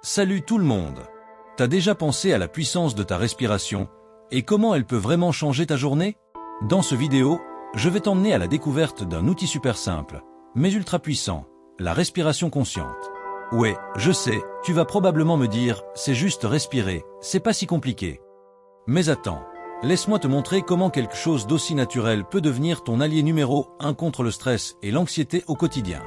Salut tout le monde! T'as déjà pensé à la puissance de ta respiration et comment elle peut vraiment changer ta journée? Dans ce vidéo, je vais t'emmener à la découverte d'un outil super simple, mais ultra puissant, la respiration consciente. Ouais, je sais, tu vas probablement me dire, c'est juste respirer, c'est pas si compliqué. Mais attends, laisse-moi te montrer comment quelque chose d'aussi naturel peut devenir ton allié numéro 1 contre le stress et l'anxiété au quotidien.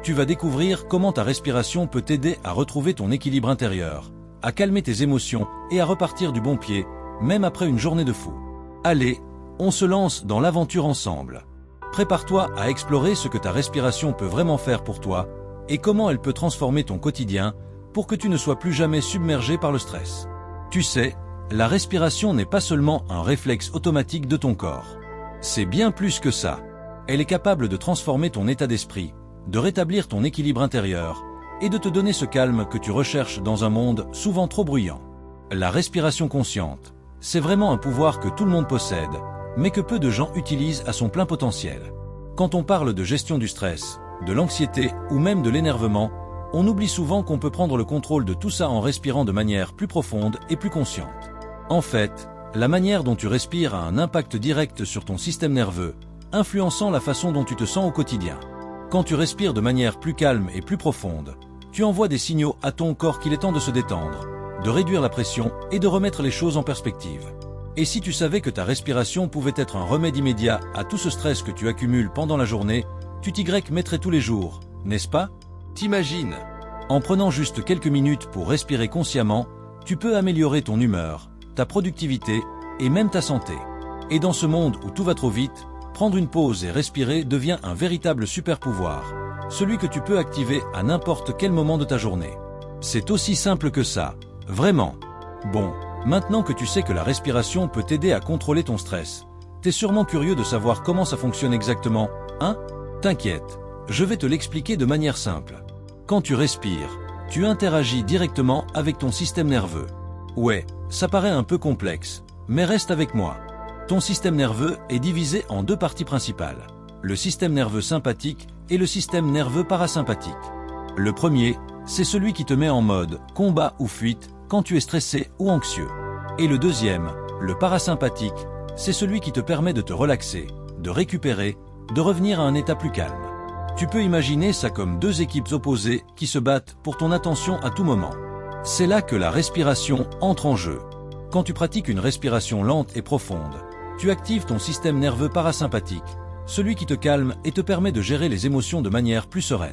Tu vas découvrir comment ta respiration peut t'aider à retrouver ton équilibre intérieur, à calmer tes émotions et à repartir du bon pied, même après une journée de fou. Allez, on se lance dans l'aventure ensemble. Prépare-toi à explorer ce que ta respiration peut vraiment faire pour toi et comment elle peut transformer ton quotidien pour que tu ne sois plus jamais submergé par le stress. Tu sais, la respiration n'est pas seulement un réflexe automatique de ton corps. C'est bien plus que ça. Elle est capable de transformer ton état d'esprit, de rétablir ton équilibre intérieur et de te donner ce calme que tu recherches dans un monde souvent trop bruyant. La respiration consciente, c'est vraiment un pouvoir que tout le monde possède, mais que peu de gens utilisent à son plein potentiel. Quand on parle de gestion du stress, de l'anxiété ou même de l'énervement, on oublie souvent qu'on peut prendre le contrôle de tout ça en respirant de manière plus profonde et plus consciente. En fait, la manière dont tu respires a un impact direct sur ton système nerveux, influençant la façon dont tu te sens au quotidien. Quand tu respires de manière plus calme et plus profonde, tu envoies des signaux à ton corps qu'il est temps de se détendre, de réduire la pression et de remettre les choses en perspective. Et si tu savais que ta respiration pouvait être un remède immédiat à tout ce stress que tu accumules pendant la journée, tu t'y mettrais tous les jours, n'est-ce pas? T'imagines? En prenant juste quelques minutes pour respirer consciemment, tu peux améliorer ton humeur, ta productivité et même ta santé. Et dans ce monde où tout va trop vite, prendre une pause et respirer devient un véritable super pouvoir, celui que tu peux activer à n'importe quel moment de ta journée. C'est aussi simple que ça, vraiment. Bon, maintenant que tu sais que la respiration peut t'aider à contrôler ton stress, t'es sûrement curieux de savoir comment ça fonctionne exactement, hein? T'inquiète, je vais te l'expliquer de manière simple. Quand tu respires, tu interagis directement avec ton système nerveux. Ouais, ça paraît un peu complexe, mais reste avec moi. Ton système nerveux est divisé en deux parties principales, le système nerveux sympathique et le système nerveux parasympathique. Le premier, c'est celui qui te met en mode combat ou fuite quand tu es stressé ou anxieux. Et le deuxième, le parasympathique, c'est celui qui te permet de te relaxer, de récupérer, de revenir à un état plus calme. Tu peux imaginer ça comme deux équipes opposées qui se battent pour ton attention à tout moment. C'est là que la respiration entre en jeu. Quand tu pratiques une respiration lente et profonde, tu actives ton système nerveux parasympathique, celui qui te calme et te permet de gérer les émotions de manière plus sereine.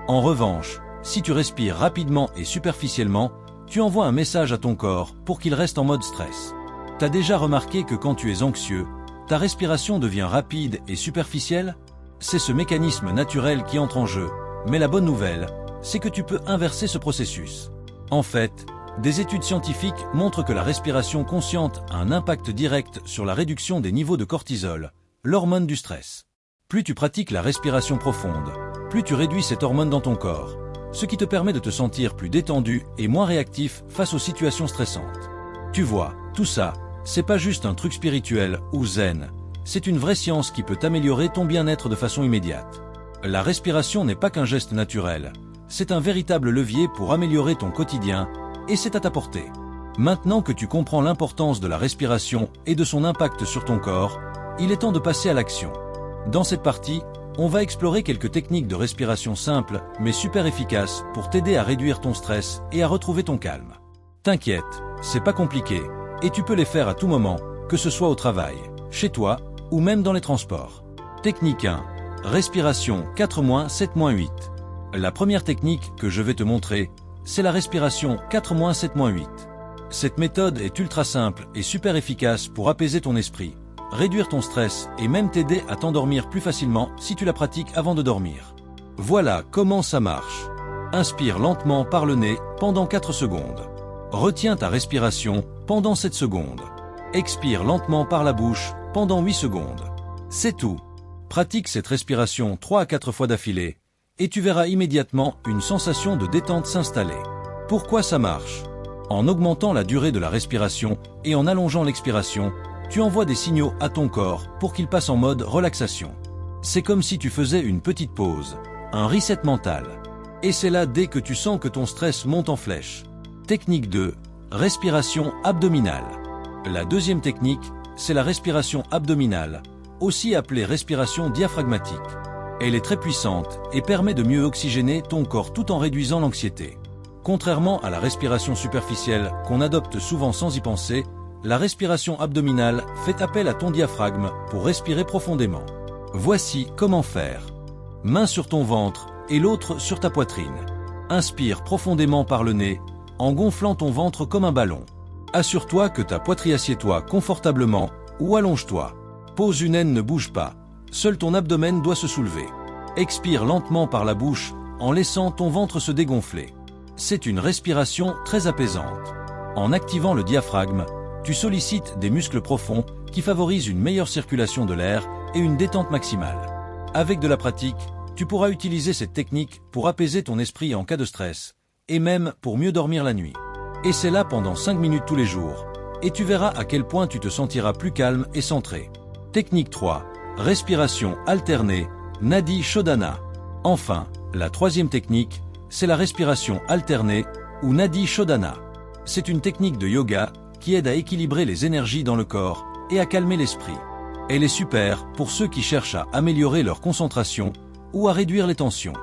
En revanche, si tu respires rapidement et superficiellement, tu envoies un message à ton corps pour qu'il reste en mode stress. T'as déjà remarqué que quand tu es anxieux, ta respiration devient rapide et superficielle? C'est ce mécanisme naturel qui entre en jeu, mais la bonne nouvelle, c'est que tu peux inverser ce processus. En fait, des études scientifiques montrent que la respiration consciente a un impact direct sur la réduction des niveaux de cortisol, l'hormone du stress. Plus tu pratiques la respiration profonde, plus tu réduis cette hormone dans ton corps, ce qui te permet de te sentir plus détendu et moins réactif face aux situations stressantes. Tu vois, tout ça, c'est pas juste un truc spirituel ou zen, c'est une vraie science qui peut améliorer ton bien-être de façon immédiate. La respiration n'est pas qu'un geste naturel, c'est un véritable levier pour améliorer ton quotidien, et c'est à ta portée. Maintenant que tu comprends l'importance de la respiration et de son impact sur ton corps, il est temps de passer à l'action. Dans cette partie, on va explorer quelques techniques de respiration simples mais super efficaces pour t'aider à réduire ton stress et à retrouver ton calme. T'inquiète, c'est pas compliqué, et tu peux les faire à tout moment, que ce soit au travail, chez toi ou même dans les transports. Technique 1. Respiration 4-7-8. La première technique que je vais te montrer, c'est la respiration 4-7-8. Cette méthode est ultra simple et super efficace pour apaiser ton esprit, réduire ton stress et même t'aider à t'endormir plus facilement si tu la pratiques avant de dormir. Voilà comment ça marche. Inspire lentement par le nez pendant 4 secondes. Retiens ta respiration pendant 7 secondes. Expire lentement par la bouche pendant 8 secondes. C'est tout. Pratique cette respiration 3 à 4 fois d'affilée et tu verras immédiatement une sensation de détente s'installer. Pourquoi ça marche? En augmentant la durée de la respiration et en allongeant l'expiration, tu envoies des signaux à ton corps pour qu'il passe en mode relaxation. C'est comme si tu faisais une petite pause, un reset mental. Et c'est là dès que tu sens que ton stress monte en flèche, Technique 2. Respiration abdominale. La deuxième technique, c'est la respiration abdominale, aussi appelée respiration diaphragmatique. Elle est très puissante et permet de mieux oxygéner ton corps tout en réduisant l'anxiété. Contrairement à la respiration superficielle qu'on adopte souvent sans y penser, la respiration abdominale fait appel à ton diaphragme pour respirer profondément. Voici comment faire. Main sur ton ventre et l'autre sur ta poitrine. Inspire profondément par le nez, en gonflant ton ventre comme un ballon. Assure-toi que ta poitrine assieds-toi confortablement ou allonge-toi. Pose une aine, ne bouge pas. Seul ton abdomen doit se soulever. Expire lentement par la bouche en laissant ton ventre se dégonfler. C'est une respiration très apaisante. En activant le diaphragme, tu sollicites des muscles profonds qui favorisent une meilleure circulation de l'air et une détente maximale. Avec de la pratique, tu pourras utiliser cette technique pour apaiser ton esprit en cas de stress, et même pour mieux dormir la nuit. Essaie-la pendant 5 minutes tous les jours, et tu verras à quel point tu te sentiras plus calme et centré. Technique 3. Respiration alternée, Nadi Shodhana. Enfin, la troisième technique, c'est la respiration alternée ou Nadi Shodhana. C'est une technique de yoga qui aide à équilibrer les énergies dans le corps et à calmer l'esprit. Elle est super pour ceux qui cherchent à améliorer leur concentration ou à réduire les tensions.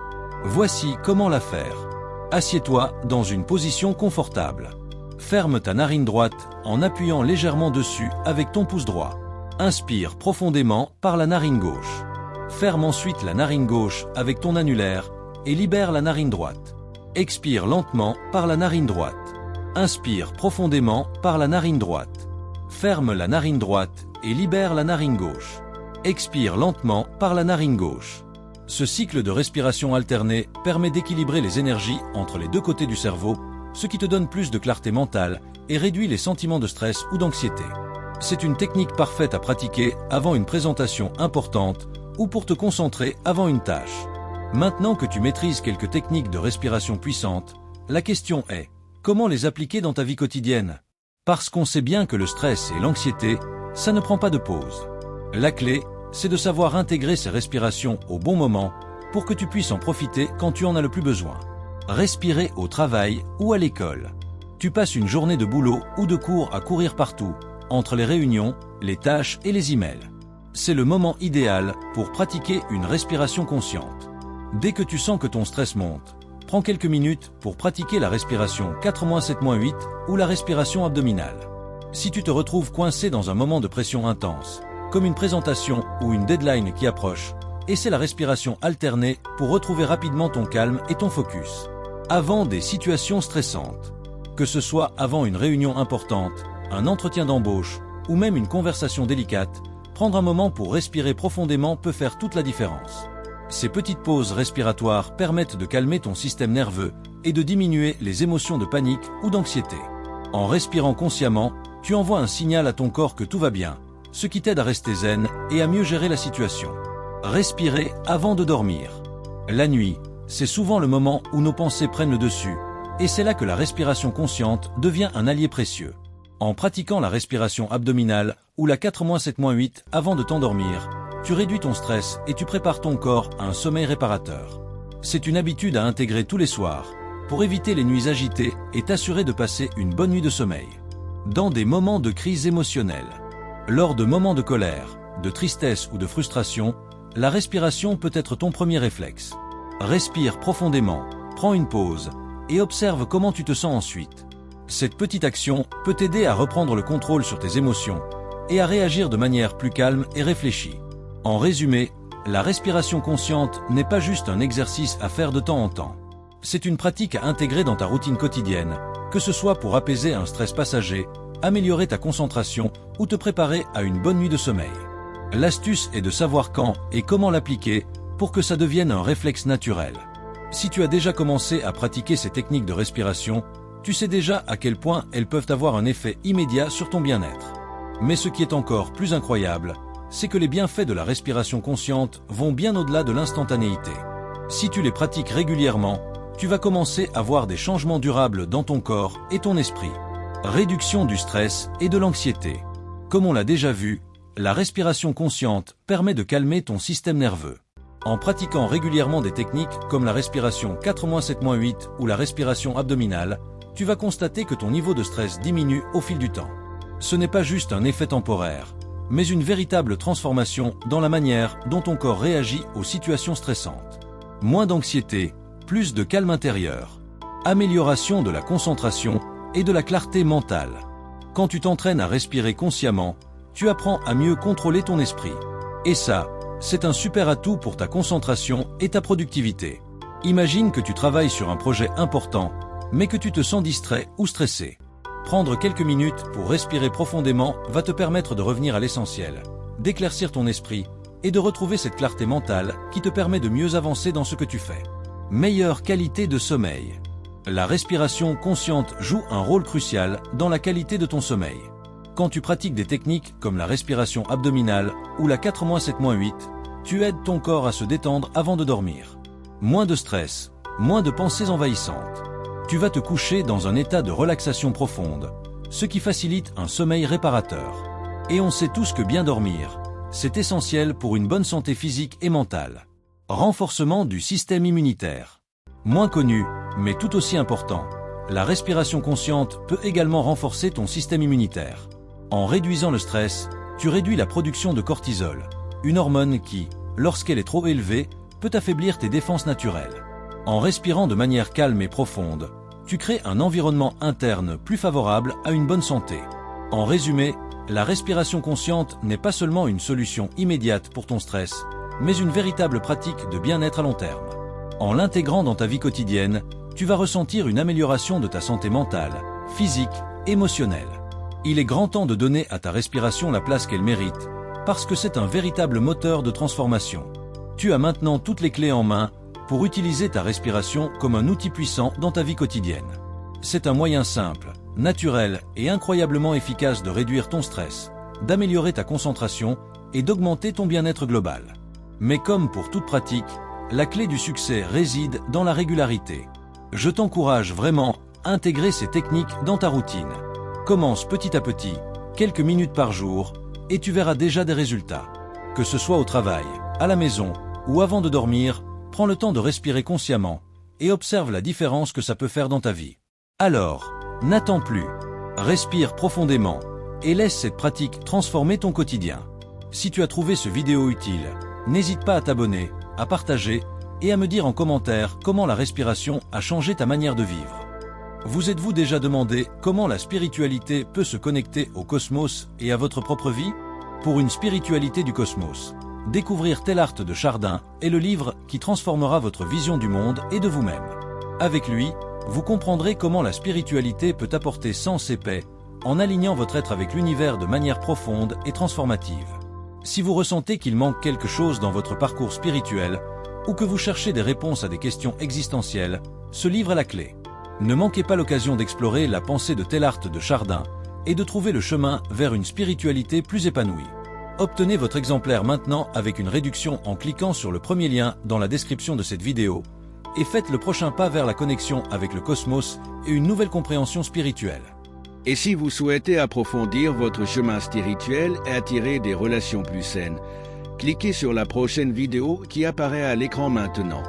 Voici comment la faire. Assieds-toi dans une position confortable. Ferme ta narine droite en appuyant légèrement dessus avec ton pouce droit. Inspire profondément par la narine gauche. Ferme ensuite la narine gauche avec ton annulaire et libère la narine droite. Expire lentement par la narine droite. Inspire profondément par la narine droite. Ferme la narine droite et libère la narine gauche. Expire lentement par la narine gauche. Ce cycle de respiration alternée permet d'équilibrer les énergies entre les deux côtés du cerveau, ce qui te donne plus de clarté mentale et réduit les sentiments de stress ou d'anxiété. C'est une technique parfaite à pratiquer avant une présentation importante ou pour te concentrer avant une tâche. Maintenant que tu maîtrises quelques techniques de respiration puissantes, la question est, comment les appliquer dans ta vie quotidienne? Parce qu'on sait bien que le stress et l'anxiété, ça ne prend pas de pause. La clé, c'est de savoir intégrer ces respirations au bon moment pour que tu puisses en profiter quand tu en as le plus besoin. Respirer au travail ou à l'école. Tu passes une journée de boulot ou de cours à courir partout, entre les réunions, les tâches et les emails. C'est le moment idéal pour pratiquer une respiration consciente. Dès que tu sens que ton stress monte, prends quelques minutes pour pratiquer la respiration 4-7-8 ou la respiration abdominale. Si tu te retrouves coincé dans un moment de pression intense, comme une présentation ou une deadline qui approche, essaie la respiration alternée pour retrouver rapidement ton calme et ton focus. Avant des situations stressantes, que ce soit avant une réunion importante, un entretien d'embauche ou même une conversation délicate, prendre un moment pour respirer profondément peut faire toute la différence. Ces petites pauses respiratoires permettent de calmer ton système nerveux et de diminuer les émotions de panique ou d'anxiété. En respirant consciemment, tu envoies un signal à ton corps que tout va bien, ce qui t'aide à rester zen et à mieux gérer la situation. Respirer avant de dormir. La nuit, c'est souvent le moment où nos pensées prennent le dessus, et c'est là que la respiration consciente devient un allié précieux. En pratiquant la respiration abdominale ou la 4-7-8 avant de t'endormir, tu réduis ton stress et tu prépares ton corps à un sommeil réparateur. C'est une habitude à intégrer tous les soirs, pour éviter les nuits agitées et t'assurer de passer une bonne nuit de sommeil. Dans des moments de crise émotionnelle, lors de moments de colère, de tristesse ou de frustration, la respiration peut être ton premier réflexe. Respire profondément, prends une pause et observe comment tu te sens ensuite. Cette petite action peut t'aider à reprendre le contrôle sur tes émotions et à réagir de manière plus calme et réfléchie. En résumé, la respiration consciente n'est pas juste un exercice à faire de temps en temps. C'est une pratique à intégrer dans ta routine quotidienne, que ce soit pour apaiser un stress passager, améliorer ta concentration ou te préparer à une bonne nuit de sommeil. L'astuce est de savoir quand et comment l'appliquer pour que ça devienne un réflexe naturel. Si tu as déjà commencé à pratiquer ces techniques de respiration, tu sais déjà à quel point elles peuvent avoir un effet immédiat sur ton bien-être. Mais ce qui est encore plus incroyable, c'est que les bienfaits de la respiration consciente vont bien au-delà de l'instantanéité. Si tu les pratiques régulièrement, tu vas commencer à voir des changements durables dans ton corps et ton esprit. Réduction du stress et de l'anxiété. Comme on l'a déjà vu, la respiration consciente permet de calmer ton système nerveux. En pratiquant régulièrement des techniques comme la respiration 4-7-8 ou la respiration abdominale, tu vas constater que ton niveau de stress diminue au fil du temps. Ce n'est pas juste un effet temporaire, mais une véritable transformation dans la manière dont ton corps réagit aux situations stressantes. Moins d'anxiété, plus de calme intérieur. Amélioration de la concentration et de la clarté mentale. Quand tu t'entraînes à respirer consciemment, tu apprends à mieux contrôler ton esprit. Et ça, c'est un super atout pour ta concentration et ta productivité. Imagine que tu travailles sur un projet important, mais que tu te sens distrait ou stressé. Prendre quelques minutes pour respirer profondément va te permettre de revenir à l'essentiel, d'éclaircir ton esprit et de retrouver cette clarté mentale qui te permet de mieux avancer dans ce que tu fais. Meilleure qualité de sommeil. La respiration consciente joue un rôle crucial dans la qualité de ton sommeil. Quand tu pratiques des techniques comme la respiration abdominale ou la 4-7-8, tu aides ton corps à se détendre avant de dormir. Moins de stress, moins de pensées envahissantes. Tu vas te coucher dans un état de relaxation profonde, ce qui facilite un sommeil réparateur. Et on sait tous que bien dormir, c'est essentiel pour une bonne santé physique et mentale. Renforcement du système immunitaire. Moins connu, mais tout aussi important, la respiration consciente peut également renforcer ton système immunitaire. En réduisant le stress, tu réduis la production de cortisol, une hormone qui, lorsqu'elle est trop élevée, peut affaiblir tes défenses naturelles. En respirant de manière calme et profonde, tu crées un environnement interne plus favorable à une bonne santé. En résumé, la respiration consciente n'est pas seulement une solution immédiate pour ton stress, mais une véritable pratique de bien-être à long terme. En l'intégrant dans ta vie quotidienne, tu vas ressentir une amélioration de ta santé mentale, physique, émotionnelle. Il est grand temps de donner à ta respiration la place qu'elle mérite, parce que c'est un véritable moteur de transformation. Tu as maintenant toutes les clés en main pour utiliser ta respiration comme un outil puissant dans ta vie quotidienne. C'est un moyen simple, naturel et incroyablement efficace de réduire ton stress, d'améliorer ta concentration et d'augmenter ton bien-être global. Mais comme pour toute pratique, la clé du succès réside dans la régularité. Je t'encourage vraiment à intégrer ces techniques dans ta routine. Commence petit à petit, quelques minutes par jour, et tu verras déjà des résultats. Que ce soit au travail, à la maison ou avant de dormir, prends le temps de respirer consciemment et observe la différence que ça peut faire dans ta vie. Alors, n'attends plus. Respire profondément et laisse cette pratique transformer ton quotidien. Si tu as trouvé ce vidéo utile, n'hésite pas à t'abonner, à partager et à me dire en commentaire comment la respiration a changé ta manière de vivre. Vous êtes-vous déjà demandé comment la spiritualité peut se connecter au cosmos et à votre propre vie? Pour une spiritualité du cosmos, découvrir Tellart de Chardin est le livre qui transformera votre vision du monde et de vous-même. Avec lui, vous comprendrez comment la spiritualité peut apporter sens et paix en alignant votre être avec l'univers de manière profonde et transformative. Si vous ressentez qu'il manque quelque chose dans votre parcours spirituel ou que vous cherchez des réponses à des questions existentielles, ce livre est la clé. Ne manquez pas l'occasion d'explorer la pensée de Tellart de Chardin et de trouver le chemin vers une spiritualité plus épanouie. Obtenez votre exemplaire maintenant avec une réduction en cliquant sur le premier lien dans la description de cette vidéo et faites le prochain pas vers la connexion avec le cosmos et une nouvelle compréhension spirituelle. Et si vous souhaitez approfondir votre chemin spirituel et attirer des relations plus saines, cliquez sur la prochaine vidéo qui apparaît à l'écran maintenant.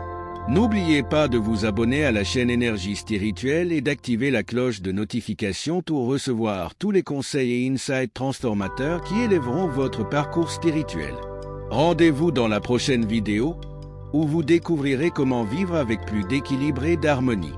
N'oubliez pas de vous abonner à la chaîne Énergie Spirituelle et d'activer la cloche de notification pour recevoir tous les conseils et insights transformateurs qui élèveront votre parcours spirituel. Rendez-vous dans la prochaine vidéo où vous découvrirez comment vivre avec plus d'équilibre et d'harmonie.